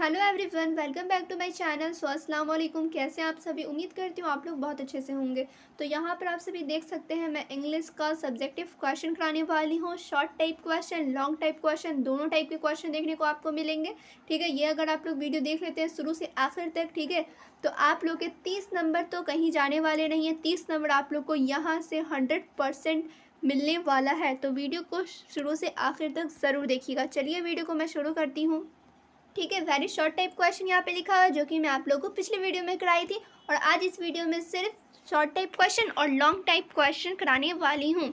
Hello everyone, welcome back to my channel. अस्सलाम वालेकुम। कैसे हैं आप सभी? उम्मीद करती हूँ आप लोग बहुत अच्छे से होंगे। तो यहाँ पर आप सभी देख सकते हैं, मैं इंग्लिश का सब्जेक्टिव क्वेश्चन कराने वाली हूँ। Short type question, long type question, दोनों टाइप के क्वेश्चन देखने को आपको मिलेंगे। ठीक है, ये अगर आप लोग वीडियो देख लेते हैं शुरू से आखिर तक, ठीक है, तो आप लोग के 30 नंबर तो कहीं जाने वाले नहीं है। 30 नंबर आप लोग को यहाँ से 100% मिलने वाला है। तो वीडियो को शुरू से आखिर तक ज़रूर देखिएगा। चलिए वीडियो को मैं शुरू करती हूँ। ठीक है, वेरी शॉर्ट टाइप क्वेश्चन यहाँ पे लिखा हुआ है, जो कि मैं आप लोगों को पिछले वीडियो में कराई थी। और आज इस वीडियो में सिर्फ शॉर्ट टाइप क्वेश्चन और लॉन्ग टाइप क्वेश्चन कराने वाली हूँ।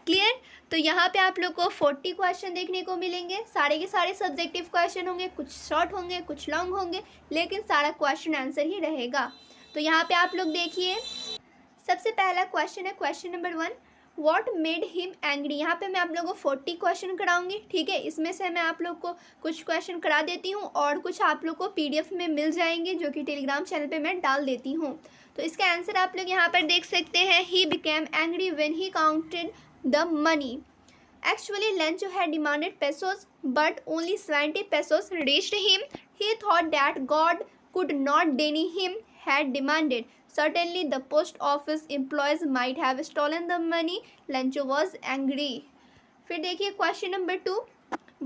क्लियर? तो यहाँ पे आप लोग को 40 क्वेश्चन देखने को मिलेंगे। सारे के सारे सब्जेक्टिव क्वेश्चन होंगे, कुछ शॉर्ट होंगे, कुछ लॉन्ग होंगे, लेकिन सारा क्वेश्चन आंसर ही रहेगा। तो यहाँ पे आप लोग देखिए, सबसे पहला क्वेश्चन है question number 1, what made him angry. यहाँ पे मैं आप लोगों को 40 क्वेश्चन कराऊंगी। ठीक है, इसमें से मैं आप लोग को कुछ क्वेश्चन करा देती हूँ और कुछ आप लोग को पीडीएफ में मिल जाएंगे, जो कि टेलीग्राम चैनल पे मैं डाल देती हूँ। तो इसका आंसर आप लोग यहाँ पर देख सकते हैं, he became angry when he counted the money. Actually, Lencho had demanded pesos, but only 70 pesos reached him. He thought that God could not deny him had demanded. Certainly, the post office employees might have stolen the money. Lencho was angry. फिर देखिए question number 2,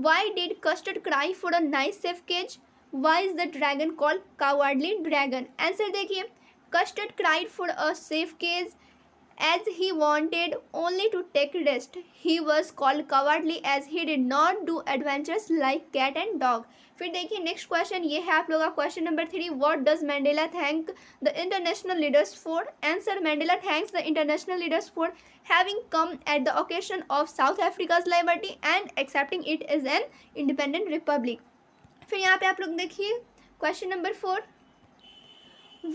Why did Custard cry for a nice safe cage? Why is the dragon called cowardly dragon? Answer देखिए, Custard cried for a safe cage as he wanted only to take rest. He was called cowardly as he did not do adventures like cat and dog. फिर देखिए next question, ये है आप लोगों का question number 3, what does mandala thank the international leaders for. Answer, mandala thanks the international leaders for having come at the occasion of South Africa's liberty and accepting it as an independent republic. फिर यहाँ पे आप लोग देखिए question number 4,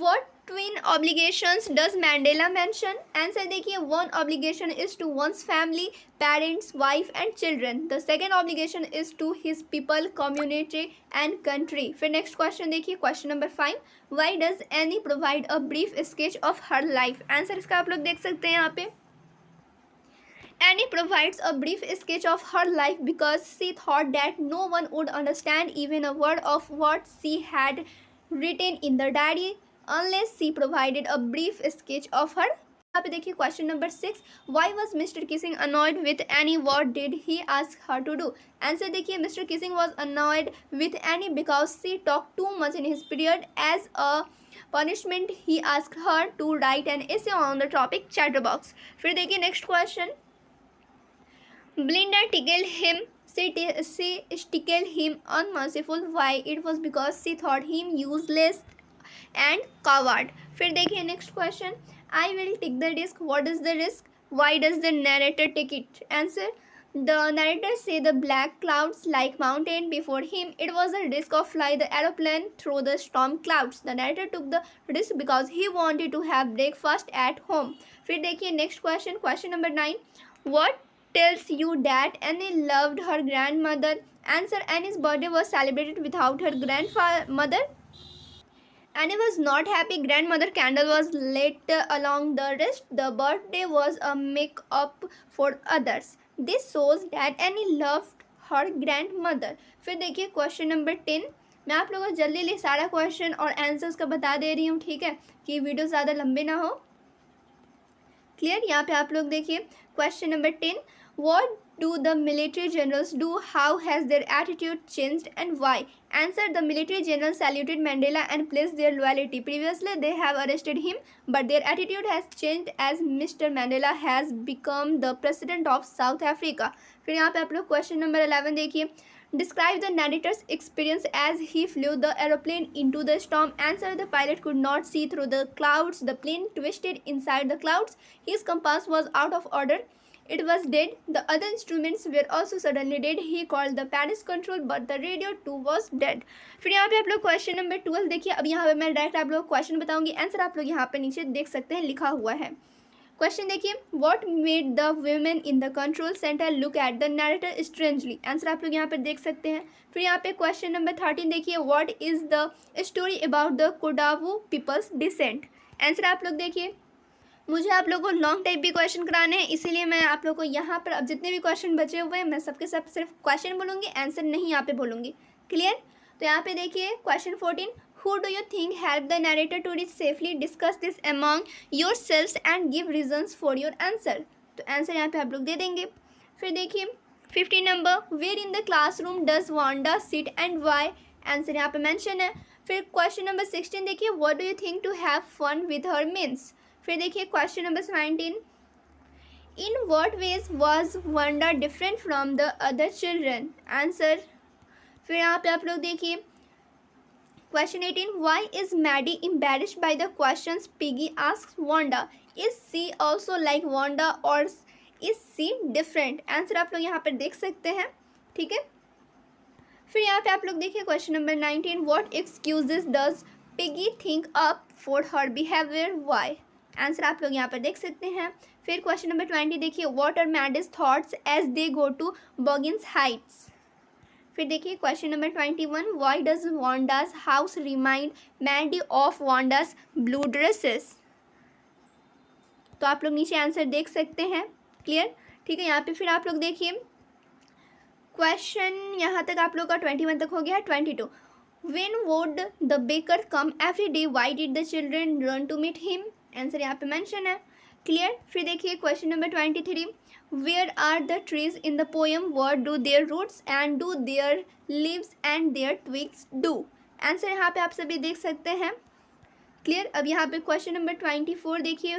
What twin obligations does Mandela mention? Answer देखिए, one obligation is to one's family, parents, wife and children. The second obligation is to his people, community and country. फिर next question देखिए, question number 5. Why does Annie provide a brief sketch of her life? Answer इसका आप लोग देख सकते हैं यहाँ पे, Annie provides a brief sketch of her life because she thought that no one would understand even a word of what she had written in the diary unless she provided a brief sketch of her. यहाँ पे देखिए question number 6, Why was Mr. Kissing annoyed with Annie? What did he ask her to do? Answer देखिए, Mr. Kissing was annoyed with Annie because she talked too much in his period. As a punishment, he asked her to write an essay on the topic chatterbox. फिर देखिए next question, Belinda tickled him. She tickled him unmerciful. Why? It was because she thought him useless and coward. फिर देखिए next question, I will take the risk. What is the risk? Why does the narrator take it? Answer, the narrator say the black clouds like mountain before him. It was a risk of fly the aeroplane through the storm clouds. The narrator took the risk because he wanted to have breakfast at home. फिर देखिए next question, question number 9, What tells you that Annie loved her grandmother? Answer, Annie's birthday was celebrated without her grandmother. Annie was not happy. Grandmother candle was lit along the wrist. The birthday was a make-up for others. This shows that Annie loved her grandmother. फिर देखिए question number 10, मैं आप लोगों को जल्दी सारा question और answers का बता दे रही हूँ, ठीक है, कि वीडियो ज़्यादा लंबे ना हो। क्लियर? यहाँ पे आप लोग देखिए question number 10, What do the military generals do? How has their attitude changed and why? Answer, the military generals saluted Mandela and pledged their loyalty. Previously, they have arrested him, but their attitude has changed as Mr. Mandela has become the president of South Africa. फिर यहाँ पे आप लोग question number 11 देखिए, Describe the narrator's experience as he flew the aeroplane into the storm. Answer, the pilot could not see through the clouds. The plane twisted inside the clouds. His compass was out of order. It was dead. The other instruments were also suddenly dead. He called the Paris control, but the radio too was dead. फिर यहाँ पे आप लोग question number 12 देखिए। अब यहाँ पे मैं डायरेक्ट आप लोग क्वेश्चन बताऊंगी, आंसर आप लोग यहाँ पे नीचे देख सकते हैं, लिखा हुआ है। क्वेश्चन देखिए, What made the women in the control center look at the narrator strangely? Answer आप लोग यहाँ पे देख सकते हैं। फिर यहाँ पे क्वेश्चन नंबर 13 देखिए, What is the story about the Kodavu people's descent? Answer आप लोग देखिए, मुझे आप लोगों को लॉन्ग टाइप भी क्वेश्चन कराने हैं, इसीलिए मैं आप लोगों को यहाँ पर अब जितने भी क्वेश्चन बचे हुए हैं मैं सबके सब सिर्फ क्वेश्चन बोलूँगी, आंसर नहीं यहाँ पे बोलूँगी। क्लियर? तो यहाँ पे देखिए question 14, who do you think help the narrator to reach safely, discuss this among yourselves and give reasons for your answer. तो आंसर यहाँ पे आप लोग दे देंगे। फिर देखिए 15 number, where in the classroom does Wanda sit and why, answer यहाँ पे मेंशन है। फिर क्वेश्चन नंबर 16 देखिए, what do you think to have fun with her means. फिर देखिए question number 19, in what ways was Wanda different from the other children, answer. फिर यहाँ पे आप लोग देखिए question 18, why is Maddie embarrassed by the questions Peggy asks Wanda, is she also like Wanda और is she different, answer आप लोग यहाँ पर देख सकते हैं, ठीक है। फिर यहाँ पे आप लोग देखिए question number 19, what excuses does Peggy think up for her behaviour, why, answer आप लोग यहाँ पर देख सकते हैं। फिर क्वेश्चन नंबर 20 देखिए, what are Maddie's thoughts as they go to Boggins Heights. फिर देखिए question number 21, why does Wanda's house remind Maddie of Wanda's blue dresses. तो आप लोग नीचे आंसर देख सकते हैं, क्लियर, ठीक है। यहाँ पे फिर आप लोग देखिए क्वेश्चन यहाँ तक आप लोग का 21 तक हो गया है। 22, when would the baker come every day, why did the children run to meet him, answer यहाँ पे मेंशन है, क्लियर। फिर देखिए question number 23, where are the trees in the poem, what do their roots and do their leaves and their twigs do, answer यहाँ पे आप सभी देख सकते हैं, क्लियर। अब यहाँ पे क्वेश्चन नंबर 24 देखिए,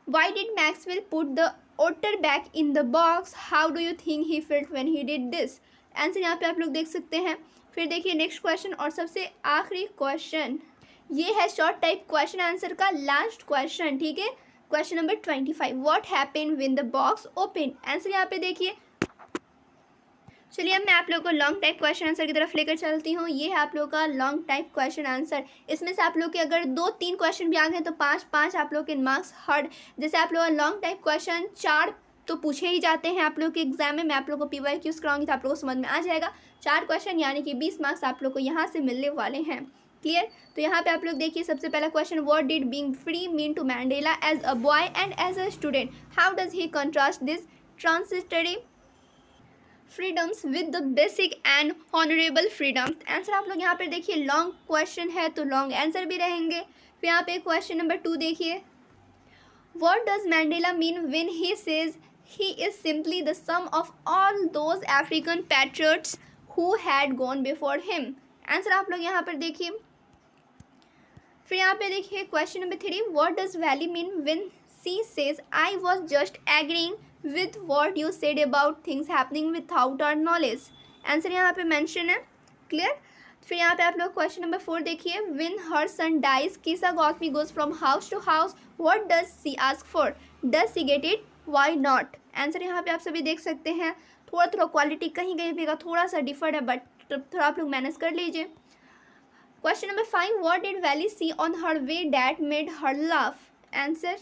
why did Maxwell put the otter back in the box, how do you think he felt when he did this, answer यहाँ पे आप लोग देख सकते हैं। फिर देखिए नेक्स्ट क्वेश्चन और सबसे आखिरी क्वेश्चन, ये है शॉर्ट टाइप क्वेश्चन आंसर का लास्ट क्वेश्चन, ठीक है। Question number 25, what happened when the box open, answer यहाँ पे देखिए। चलिए अब मैं आप लोगों को लॉन्ग टाइप क्वेश्चन आंसर की तरफ लेकर चलती हूँ। ये है आप लोगों का लॉन्ग टाइप क्वेश्चन आंसर। इसमें से आप लोग के अगर 2-3 क्वेश्चन भी आ गए तो 5-5 आप लोग के मार्क्स हर्ड। जैसे आप लोग लॉन्ग टाइप क्वेश्चन 4 तो पूछे ही जाते हैं आप लोग के एग्जाम में। मैं आप लोग को PYQs कराऊंगी तो आप लोग को समझ में आ जाएगा। 4 क्वेश्चन यानी कि 20 मार्क्स आप लोग को यहाँ से मिलने वाले हैं, क्लियर। तो यहाँ पे आप लोग देखिए सबसे पहला question, what did being free mean to Mandela as a boy and as a student, how does he contrast this transitory freedoms with the basic and honourable freedoms, answer आप लोग यहाँ पर देखिए। लॉन्ग क्वेश्चन है तो long answer भी रहेंगे। फिर यहाँ पे क्वेश्चन नंबर 2 देखिए, what does mandala mean when he says he is simply the sum of all those African patriots who had gone before him, answer आप लोग यहाँ पर देखिए। फिर यहाँ पे देखिए question number 3, what does Valley mean when she says I was just agreeing with what you said about things happening without our knowledge, answer यहाँ पे मेंशन है, क्लियर। फिर यहाँ पे आप लोग क्वेश्चन नंबर 4 देखिए, when her son dies Kisa Gotmi goes from house to house, what does she ask for, does she get it, why not, answer यहाँ पे आप सभी देख सकते हैं। थोड़ा थोड़ा क्वालिटी कहीं कहीं पे का थोड़ा सा डिफर्ड है बट थोड़ा आप लोग मैनेज कर लीजिए। Question number 5, what did Valli see on her way that made her laugh, answer.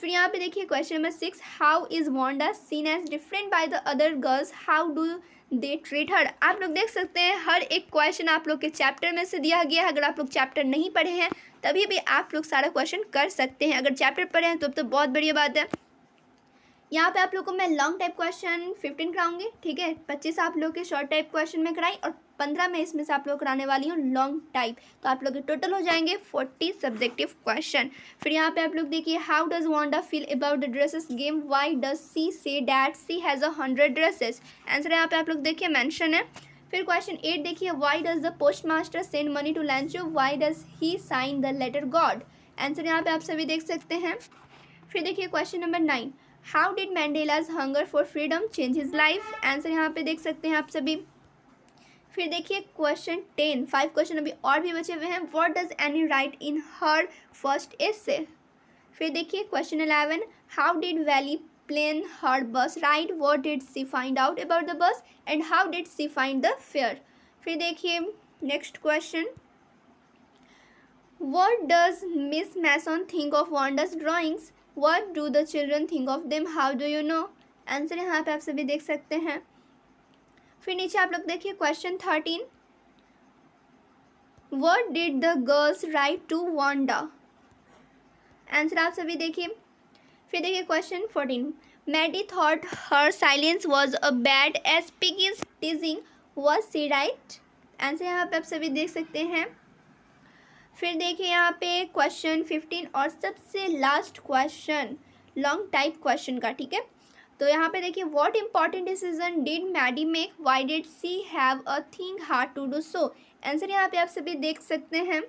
फिर यहाँ पे देखिए question number 6, how is Wanda seen as different by the other girls, how do they treat her, आप लोग देख सकते हैं हर एक क्वेश्चन आप लोग के चैप्टर में से दिया गया है। अगर आप लोग चैप्टर नहीं पढ़े हैं तभी भी आप लोग सारा क्वेश्चन कर सकते हैं, अगर चैप्टर पढ़े हैं तो बहुत बढ़िया बात है। यहाँ पे आप लोग को मैं लॉन्ग टाइप क्वेश्चन 15 कराऊंगी, ठीक है। 25 आप लोग के शॉर्ट टाइप क्वेश्चन में कराई और 15 में इसमें से आप लोग कराने वाली हूँ लॉन्ग टाइप। तो आप लोग के टोटल हो जाएंगे 40 सब्जेक्टिव क्वेश्चन। फिर यहाँ पे आप लोग देखिए, how does Wanda feel about the dresses game, why does she say that C has 100 dresses, answer यहाँ पे आप लोग देखिए मेंशन है। फिर क्वेश्चन 8 देखिए, why does the postmaster send money to Lencho, why does he sign the letter God, answer यहाँ पे आप सभी देख सकते हैं। फिर देखिए question number 9, how did Mandela's hunger for freedom change his life, answer यहाँ पे देख सकते हैं आप सभी। फिर देखिए क्वेश्चन 10, 5 क्वेश्चन अभी और भी बचे हुए हैं, what does Anne write in her first essay. फिर देखिए question 11, how did Valli plan her bus ride, what did she find out about the bus and how did she find the fare. फिर देखिए next question, what does Miss Mason think of Wanda's drawings, What do the children think of them? How do you know? Answer यहाँ पे आप सभी देख सकते हैं। फिर नीचे आप लोग देखिए question 13, What did the girls write to Wanda? Answer आप सभी देखिए। फिर देखिए question 14, Maddie thought her silence was a bad as Piggy's teasing, was she right? Answer यहाँ पे आप सभी देख सकते हैं। फिर देखिए यहाँ पे क्वेश्चन 15 और सबसे last question long type question का, ठीक है। तो यहाँ पे देखिए, what important decision did Maddie make, why did she have a thing hard to do so. Answer यहाँ पे आप सभी देख सकते हैं।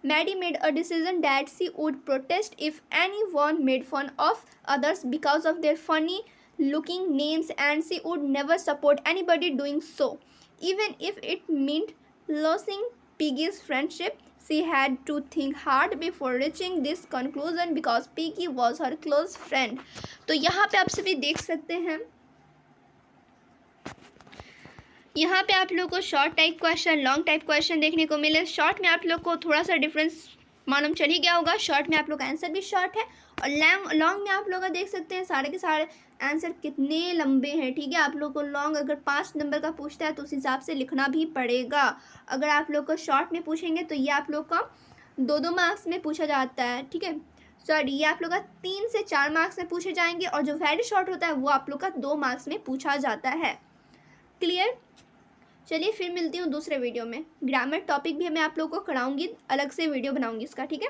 Maddie made a decision that she would protest if anyone made fun of others because of their funny looking names, and she would never support anybody doing so, even if it meant losing Piggy's friendship. She had to think hard before reaching this conclusion because Piggy was her close friend. तो यहाँ पे आप सभी देख सकते हैं, यहाँ पे आप लोग को short type question, long type question देखने को मिले। शॉर्ट में आप लोग को थोड़ा सा डिफरेंस मालूम चल ही गया होगा। शॉर्ट में आप लोग का आंसर भी शॉर्ट है, और लॉन्ग में आप लोग का देख सकते हैं सारे के सारे आंसर कितने लंबे हैं, ठीक है। आप लोग को लॉन्ग अगर 5 नंबर का पूछता है तो उस हिसाब से लिखना भी पड़ेगा। अगर आप लोग को शॉर्ट में पूछेंगे तो ये आप लोग का 2-2 मार्क्स में पूछा जाता है, ठीक है। सॉरी, ये आप लोग का 3 से 4 मार्क्स में पूछे जाएंगे, और जो वेरी शॉर्ट होता है वो आप लोग का 2 मार्क्स में पूछा जाता है। क्लियर। चलिए फिर मिलती हूँ दूसरे वीडियो में। ग्रामर टॉपिक भी मैं आप लोग को कराऊंगी, अलग से वीडियो बनाऊंगी इसका, ठीक है।